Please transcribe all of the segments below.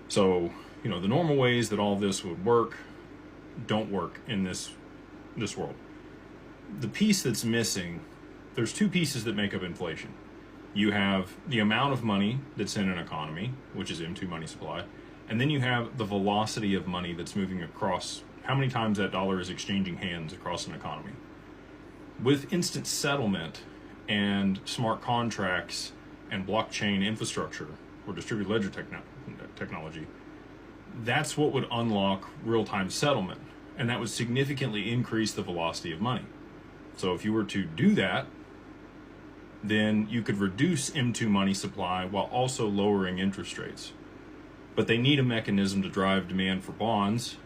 So, the normal ways that all this would work don't work in this world. The piece that's missing, there's two pieces that make up inflation. You have the amount of money that's in an economy, which is M2 money supply, and then you have the velocity of money that's moving across, how many times that dollar is exchanging hands across an economy. With instant settlement and smart contracts and blockchain infrastructure or distributed ledger technology, that's what would unlock real-time settlement, and that would significantly increase the velocity of money. So if you were to do that, then you could reduce M2 money supply while also lowering interest rates. But they need a mechanism to drive demand for bonds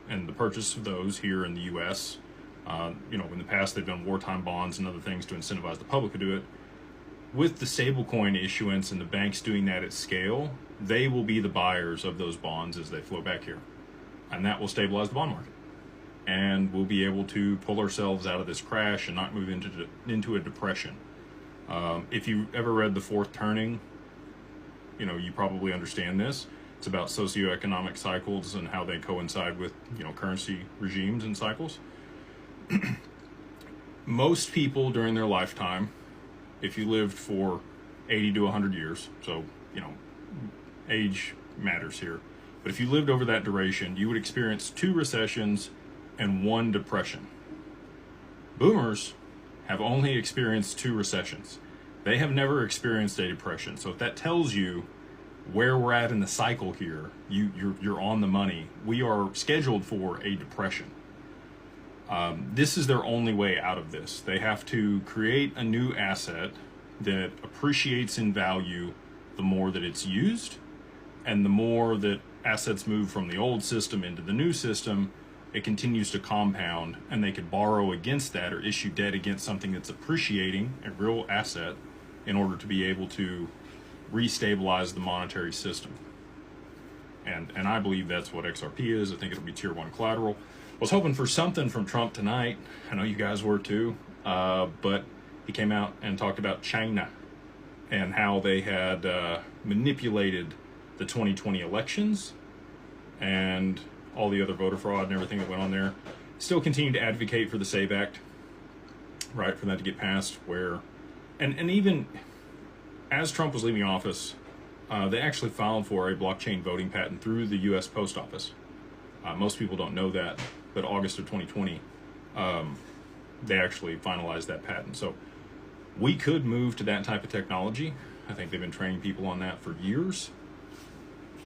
and the purchase of those here in the U.S. In the past they've done wartime bonds and other things to incentivize the public to do it. With the stablecoin issuance and the banks doing that at scale, they will be the buyers of those bonds as they flow back here. And that will stabilize the bond market. And we'll be able to pull ourselves out of this crash and not move into a depression. If you ever read The Fourth Turning, you probably understand this. It's about socioeconomic cycles and how they coincide with, currency regimes and cycles. Most people during their lifetime, if you lived for 80 to 100 years, so, age matters here, but if you lived over that duration, you would experience 2 recessions and 1 depression. Boomers have only experienced 2 recessions. They have never experienced a depression. So if that tells you where we're at in the cycle here, you're on the money. We are scheduled for a depression. This is their only way out of this. They have to create a new asset that appreciates in value the more that it's used, and the more that assets move from the old system into the new system, it continues to compound, and they could borrow against that or issue debt against something that's appreciating, a real asset, in order to be able to restabilize the monetary system. And I believe that's what XRP is. I think it'll be tier 1 collateral. I was hoping for something from Trump tonight. I know you guys were too. But he came out and talked about China and how they had manipulated the 2020 elections and all the other voter fraud and everything that went on there. Still continue to advocate for the SAVE Act, right, for that to get passed, where, and even as Trump was leaving office, they actually filed for a blockchain voting patent through the U.S. Post Office. Most people don't know that, but August of 2020, they actually finalized that patent. So we could move to that type of technology. I think they've been training people on that for years.